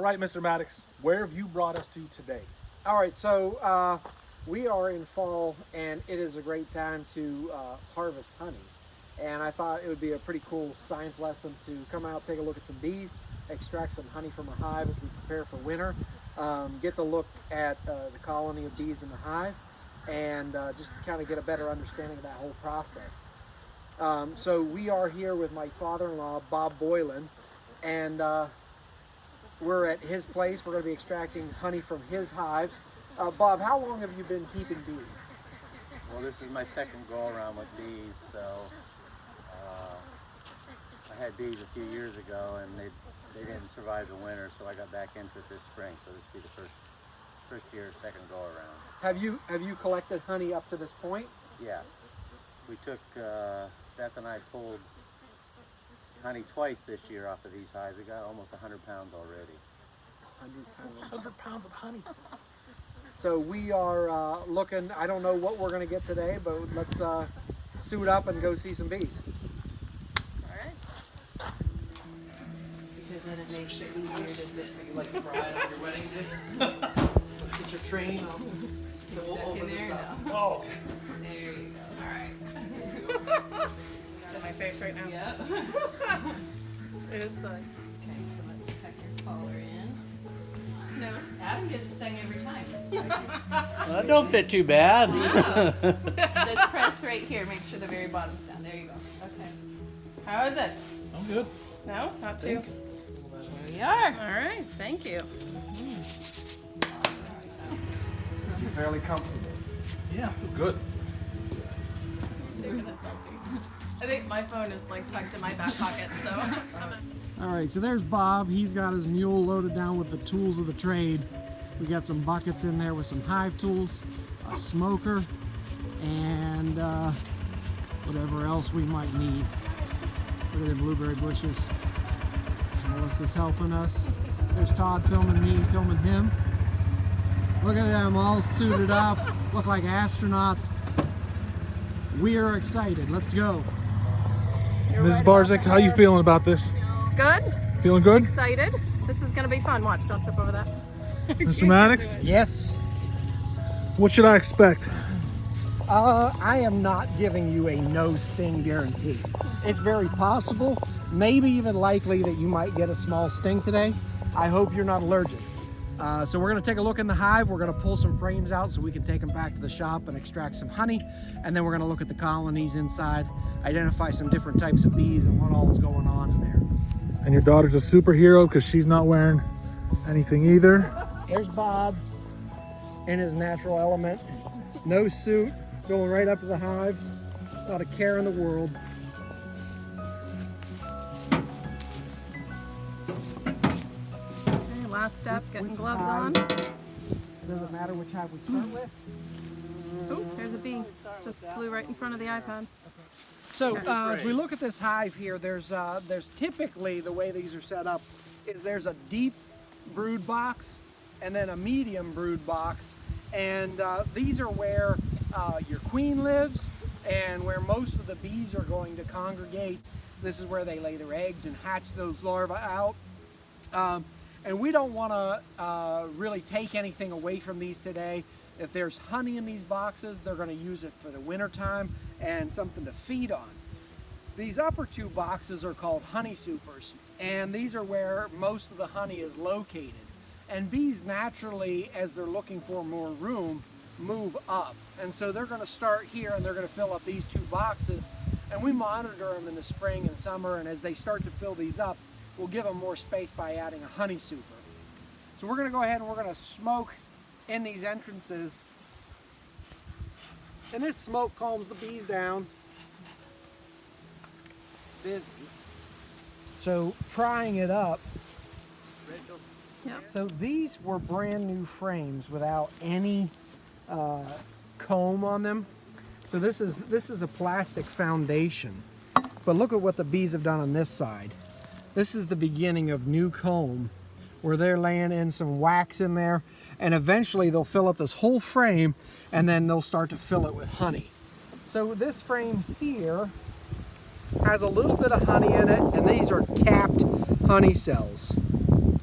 right, Mr. Maddox, where have you brought us to today? All right, so we are in fall, and it is a great time to harvest honey. And I thought it would be a pretty cool science lesson to come out, take a look at some bees, extract some honey from a hive as we prepare for winter, get to look at the colony of bees in the hive, and just kind of get a better understanding of that whole process. So we are here with my father-in-law, Bob Boylan, and we're at his place. We're going to be extracting honey from his hives. Bob, how long have you been keeping bees? Well, this is my second go around with bees, so I had bees a few years ago and they didn't survive the winter, so I got back into it this spring, so this will be the first year, second go around. Have you collected honey up to this point? Yeah. We took, Beth and I pulled honey twice this year off of these hives. We got almost 100 pounds already. 100 pounds of honey. So we are looking, I don't know what we're going to get today, but let's suit up and go see some bees. All right. Because then it makes it easier to fit. You like the bride on your wedding day? Let's get your train. So we'll open this up. Oh, There you go. All right. Is it my face right now? Yep. There's the. Okay, so let's tuck your collar in. No. Adam gets stung every time. That don't fit too bad. Just press right here. Make sure the very bottom's down. There you go. Okay. How is it? I'm good. No, not too. Here we are. All right. Thank you. You're fairly comfortable. Yeah, I feel good. Taking a selfie. I think my phone is like tucked in my back pocket, so I'm All right, so there's Bob. He's got his mule loaded down with the tools of the trade. We got some buckets in there with some hive tools, a smoker, and whatever else we might need. Look at the blueberry bushes. Melissa's helping us. There's Todd filming me, filming him. Look at them all suited up, look like astronauts. We are excited. Let's go. Mrs. Barczyk, how you feeling about this? good. Feeling good? Excited. This is gonna be fun. Watch, don't trip over that. Mr. Maddox, Yes. what should I expect? I am not giving you a no sting guarantee. It's very possible, maybe even likely that you might get a small sting today. I hope you're not allergic. So we're gonna take a look in the hive. We're gonna pull some frames out so we can take them back to the shop and extract some honey. And then we're gonna look at the colonies inside, identify some different types of bees and what all is going on in there. And your daughter's a superhero because she's not wearing anything either. There's Bob in his natural element. No suit, going right up to the hives. Not a care in the world. Okay, last step, getting gloves on. Doesn't matter which hive we start with. Oh, there's a bee. Just flew right in front of the iPad. So as we look at this hive here, there's typically, the way these are set up is there's a deep brood box and then a medium brood box, and these are where your queen lives and where most of the bees are going to congregate. This is where they lay their eggs and hatch those larvae out. And we don't want to really take anything away from these today. If there's honey in these boxes, they're going to use it for the winter time and something to feed on. These upper two boxes are called honey supers, and these are where most of the honey is located. And bees naturally, as they're looking for more room, move up. And so they're going to start here and they're going to fill up these two boxes. And we monitor them in the spring and summer, and as they start to fill these up, we'll give them more space by adding a honey super. So we're going to go ahead and we're going to smoke in these entrances. And this smoke calms the bees down. Busy. So prying it up. Yep. So these were brand new frames without any comb on them. So this is a plastic foundation. But look at what the bees have done on this side. This is the beginning of new comb, where they're laying in some wax in there, and eventually they'll fill up this whole frame, and then they'll start to fill it with honey. So this frame here has a little bit of honey in it, and these are capped honey cells.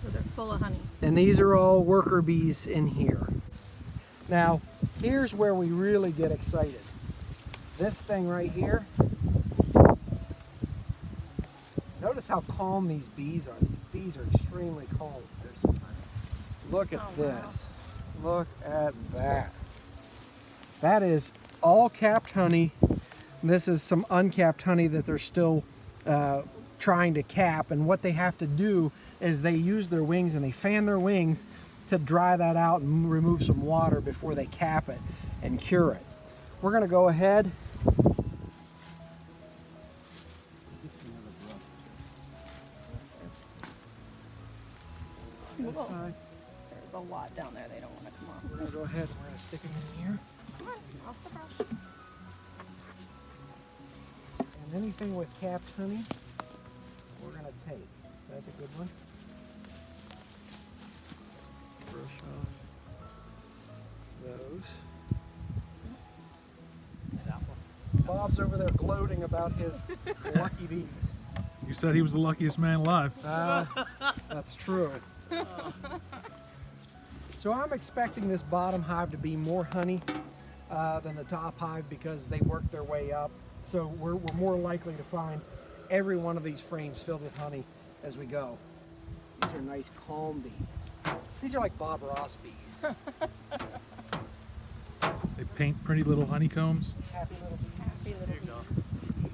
So they're full of honey. And these are all worker bees in here. Now, here's where we really get excited. This thing right here. Notice how calm these bees are. These bees are extremely calm. Look at this. Look at that. That is all capped honey. This is some uncapped honey that they're still trying to cap, and what they have to do is they use their wings and they fan their wings to dry that out and remove some water before they cap it and cure it. We're going to go ahead. This side. There's a lot down there. They don't want to come off. We're going to go ahead and we're going to stick them in here. Come on, off the brush. And anything with capped honey, we're going to take. That's a good one. Brush off those. Bob's over there gloating about his lucky bees. You said he was the luckiest man alive. That's true. So I'm expecting this bottom hive to be more honey than the top hive because they work their way up. So we're more likely to find every one of these frames filled with honey as we go. These are nice calm bees. These are like Bob Ross bees. They paint pretty little honeycombs. Happy little bees. Happy little bees.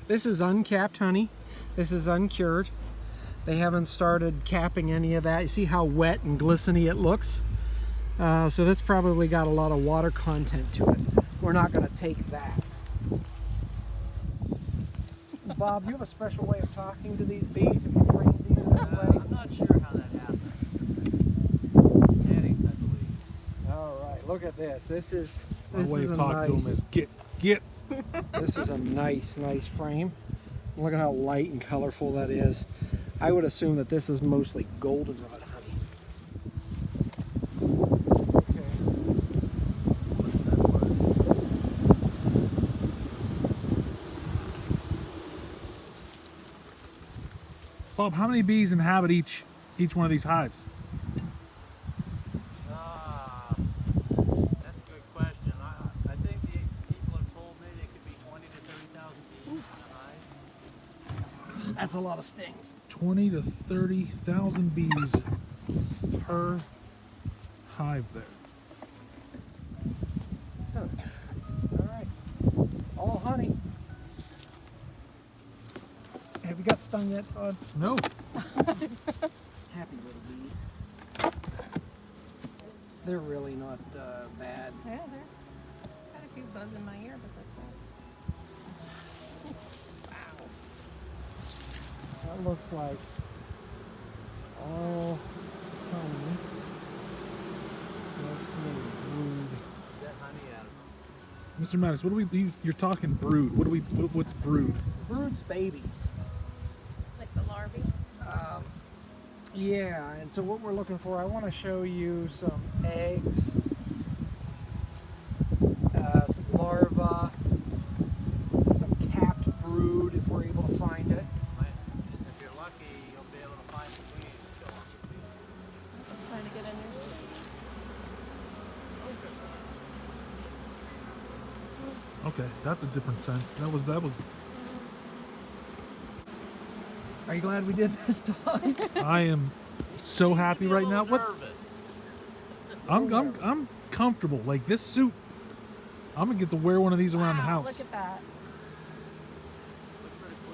This is uncapped honey. This is uncured. They haven't started capping any of that. You see how wet and glistening it looks? So that's probably got a lot of water content to it. We're not going to take that. Bob, you have a special way of talking to these bees if you train these in that way? I'm not sure how that happened. Genetics, I believe. All right, look at this. This is My way of talking to them is get. This is a nice frame. Look at how light and colorful that is. I would assume that this is mostly goldenrod honey. Okay. Bob, how many bees inhabit each one of these hives? That's a good question. I think the people have told me there could be 20 to 30,000 bees in a hive. That's a lot of stings. 20 to 30,000 bees per hive there. All right. All honey. Have you got stung yet, Todd? No. Happy little bees. They're really not bad. Yeah, there. Got a few buzz in my ear, but that's all. Wow. That looks like all honey. Let's see, brood. Get honey out of them. Mr. Mattis, what do we? You're talking brood. What's brood? Brood's babies. Like the larvae. Yeah, and so what we're looking for, I want to show you some eggs, some larvae, some capped brood if we're able to find it. If you're lucky, you'll be able to find the queen and kill them. Trying to get in your sleep. Okay, that's a different sense. That was. Are you glad we did this, Todd? I am so happy right now. What? Nervous. I'm comfortable. Like this suit, I'm gonna get to wear one of these around the Wow, house. look at that.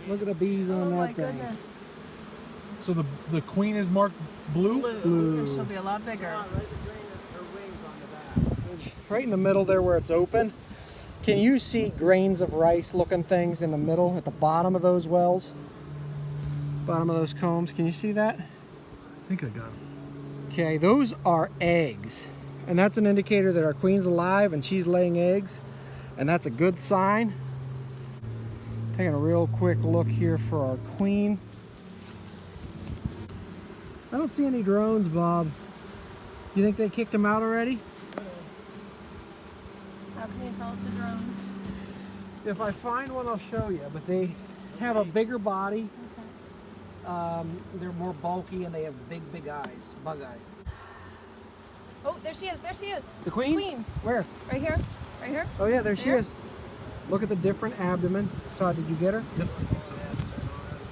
Look at the bees Oh on my that thing. goodness. So the queen is marked blue. Blue. And she'll be a lot bigger. Right in the middle there where it's open. Can you see grains of rice looking things in the middle at the bottom of those wells? Bottom of those combs, can you see that? I think I got it. Okay, those are eggs. And that's an indicator that our queen's alive and she's laying eggs. And that's a good sign. Taking a real quick look here for our queen. I don't see any drones, Bob. You think they kicked them out already? How can you tell it's a drone? If I find one, I'll show you. But they have a bigger body. They're more bulky and they have big eyes, bug eyes. Oh, there she is. There she is. The queen? Queen. Where? Right here. Right here. Oh yeah, there she Here? is. Look at the different abdomen. Todd, did you get her? Yep.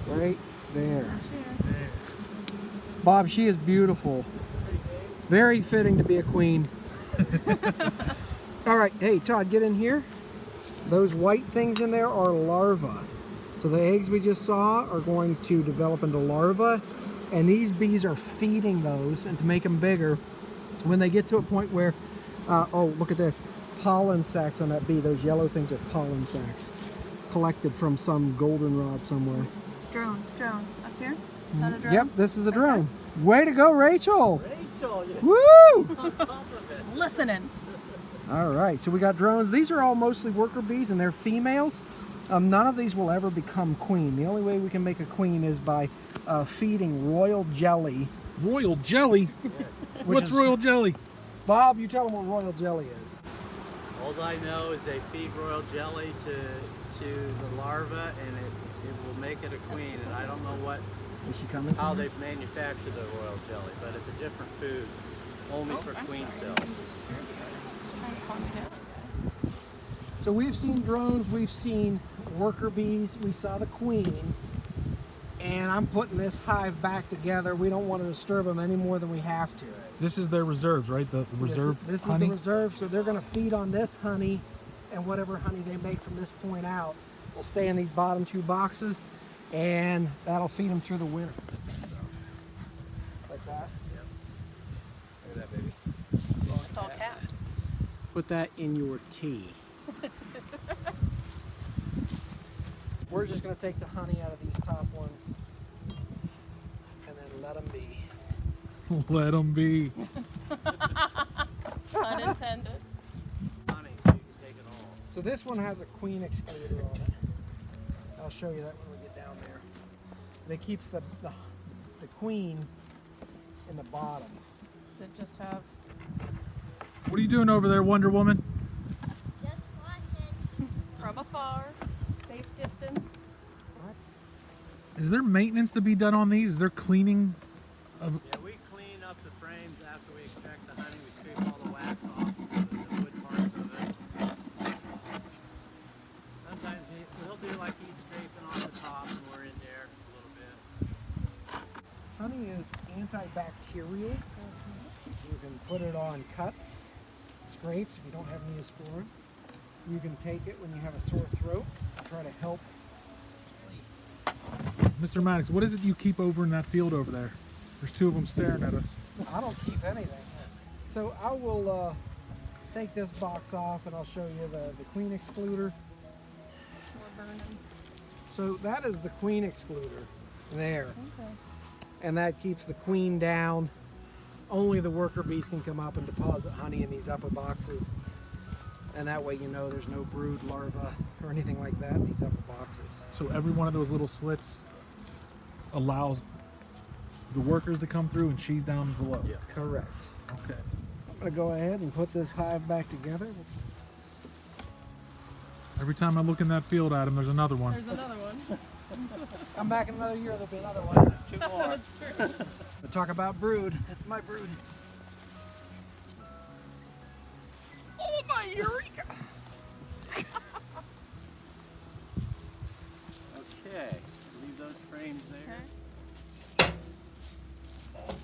Right there. There she is. Bob, she is beautiful. Very fitting to be a queen. All right, hey Todd, get in here. Those white things in there are larvae. So the eggs we just saw are going to develop into larvae, and these bees are feeding those, and to make them bigger, when they get to a point where, oh, look at this, pollen sacs on that bee. Those yellow things are pollen sacs collected from some goldenrod somewhere. Drone. Up here. Is that a drone? Yep, this is a drone. Way to go, Rachel! Rachel, yeah. Woo! On top of it. Listening. All right, so we got drones. These are all mostly worker bees, and they're females. None of these will ever become queen. The only way we can make a queen is by feeding royal jelly. Royal jelly? What's royal jelly? Bob, you tell them what royal jelly is. All I know is they feed royal jelly to the larva, and it will make it a queen. And I don't know Is she coming? how they've manufactured the royal jelly, but it's a different food, only for queen cells. So we've seen drones, we've seen worker bees, we saw the queen, and I'm putting this hive back together. We don't want to disturb them any more than we have to. This is their reserves, right? The reserve This honey? is the reserve, so they're going to feed on this honey, and whatever honey they make from this point out will stay in these bottom two boxes, and that'll feed them through the winter. Like that. Yep. Look at that, baby. It's all capped. Put that in your tea. We're just going to take the honey out of these top ones and then let them be. Let them be. Unintended. Honey, so you can take it all. So this one has a queen excluder on it. I'll show you that when we get down there. That keeps the queen in the bottom. Does it just have? What are you doing over there, Wonder Woman? Just watching. From afar, safe distance. Is there maintenance to be done on these? Is there cleaning? Yeah, we clean up the frames after we extract the honey. We scrape all the wax off, the wood parts of it. Sometimes he'll do like he's scraping off the top, and we're in there a little bit. Honey is antibacterial. You can put it on cuts, scrapes if you don't have Neosporin. You can take it when you have a sore throat and try to help. Mr. Maddox, what is it you keep over in that field over there? There's two of them staring at us. I don't keep anything. So I will take this box off and I'll show you the queen excluder. We're burning. So that is the queen excluder there. Okay. And that keeps the queen down. Only the worker bees can come up and deposit honey in these upper boxes. And that way you know there's no brood larvae or anything like that in these upper boxes. So every one of those little slits allows the workers to come through and she's down below. Yeah. Correct. Okay. I'm going to go ahead and put this hive back together. Every time I look in that field, Adam, there's another one. There's another one. Come back in another year, there'll be another one. Two more. That's true. We'll talk about brood. That's my brood. Oh, my eureka! Okay, leave those frames there. Okay. All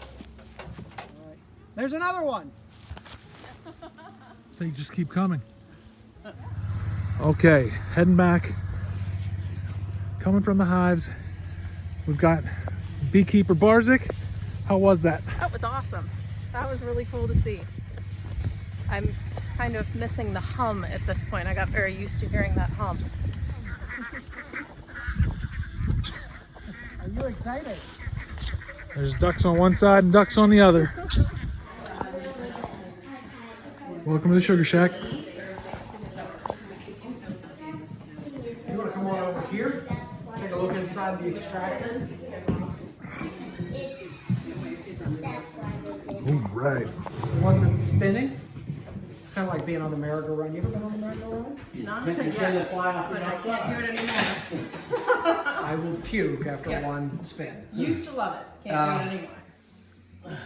right. There's another one. They just keep coming. Okay, heading back. Coming from the hives. We've got beekeeper Barzik. How was that? That was awesome. That was really cool to see. I'm kind of missing the hum at this point. I got very used to hearing that hum. Are you excited? There's ducks on one side and ducks on the other. Welcome to the Sugar Shack. You want to come on over here? Take a look inside the extractor. All right. Once it's spinning, it's kind of like being on the merry-go-round. You ever been on the merry-go-round? Not yes, but I can't do it anymore. I will puke after Yes. one spin. Used to love it. Can't do it anymore.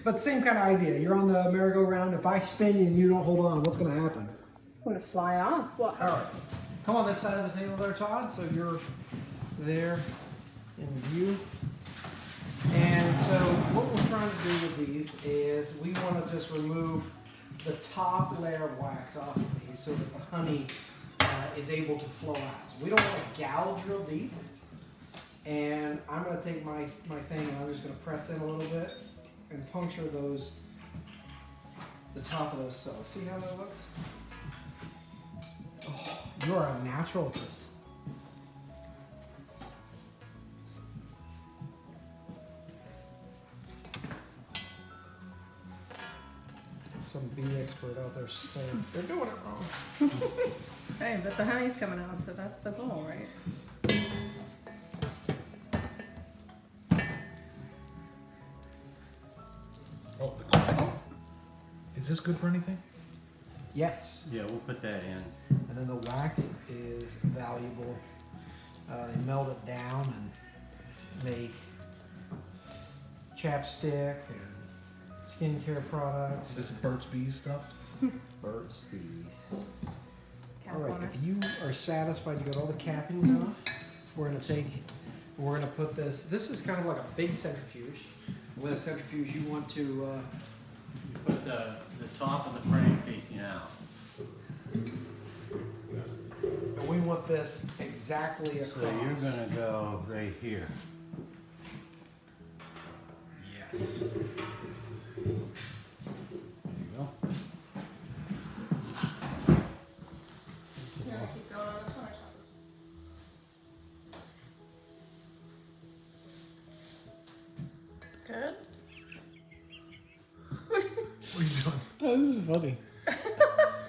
But same kind of idea. You're on the merry-go-round. If I spin you and you don't hold on, what's going to happen? I'm gonna fly off. Well, All right. Come on this side of the table there, Todd. So you're there in view. And so what we're trying to do with these is we want to just remove the top layer of wax off of these so that the honey is able to flow out. So we don't want to gouge real deep. And I'm going to take my thing and I'm just going to press in a little bit and puncture the top of those cells. See how that looks? Oh, you are a natural at this. Some bee expert out there saying they're doing it wrong. hey, but the honey's coming out, so that's the goal, right? Oh, is this good for anything? Yes. Yeah, we'll put that in. And then the wax is valuable. They melt it down and make chapstick and skincare products. Is this Burt's Bees stuff? Burt's Bees. Cap All right, on it. if you are satisfied you got all the cappings off, we're gonna put this is kind of like a big centrifuge. With a centrifuge you want to You put the top of the frame facing out. and we want this exactly across. So you're gonna go right here. Yes. There you go. You wanna keep going on this one or something? Good. What are you doing? Oh, this is funny.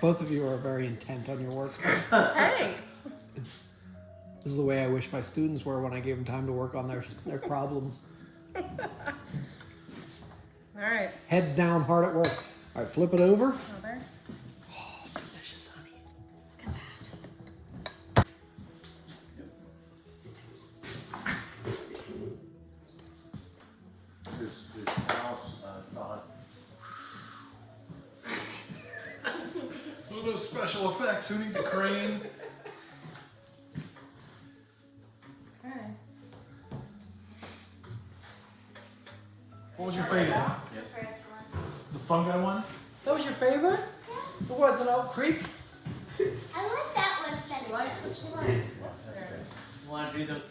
Both of you are very intent on your work. Hey! This is the way I wish my students were when I gave them time to work on their problems. All right. Heads down, hard at work. All right, flip it over. Oh, there. Oh, delicious honey. Look at that. This house, Todd. What are those special effects? Who needs a crane? Okay. What was your favorite? First one. The fungi one? That was your favorite? It wasn't Oak Creek. I like that one second. She likes what she likes. Whoops, there it is. Want to do the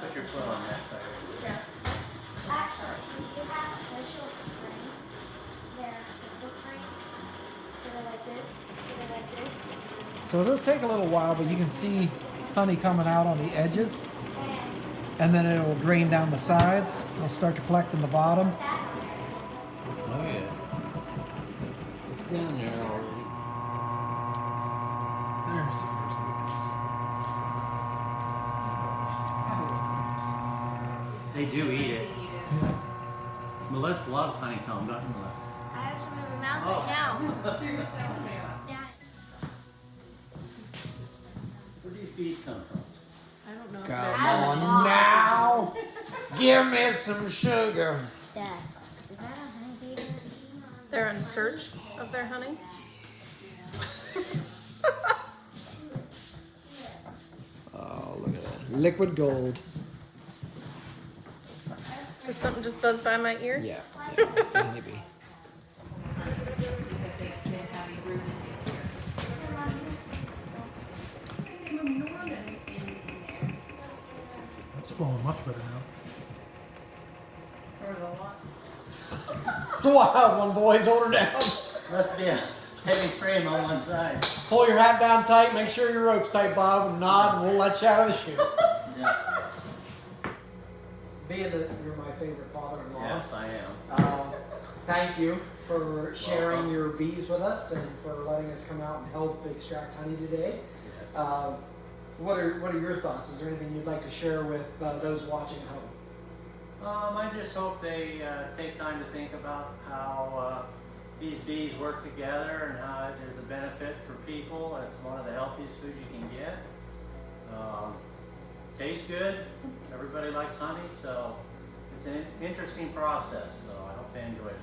Put your foot on that side. Yeah. Actually, you have special springs. They're simple springs. They're like this. They're like this. So it'll take a little while, but you can see honey coming out on the edges. And then it will drain down the sides. It'll start to collect in the bottom. Oh yeah. It's down there already. There's the first little piece. They do eat it. Melissa loves honeycomb, doesn't Melissa? I have some in my mouth Oh. right now. She was telling me about. Dad. Where do these bees come from? I don't know. Come on now. Give me some sugar. Dad, is that a honeybee bee? They're in search of their honey. Oh, look at that. Liquid gold. Did something just buzz by my ear? Yeah, it's a honeybee. That's flowing much better now. There was a lot. It's a wild one, boys. Hold her down. Must be a heavy frame on one side. Pull your hat down tight. Make sure your rope's tight, Bob. And nod, and we'll let you out of the chute. Yeah. Being that you're my favorite father-in-law, Yes, I am. thank you for sharing your bees with us and for letting us come out and help extract honey today. Yes. What are your thoughts? Is there anything you'd like to share with those watching at home? I just hope they take time to think about how these bees work together and how it is a benefit for people. It's one of the healthiest food you can get. Tastes good. Everybody likes honey, so it's an interesting process, though. I hope they enjoy it.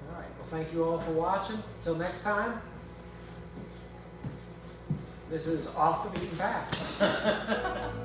All right. Well, thank you all for watching. Until next time, this is Off the Beaten Path.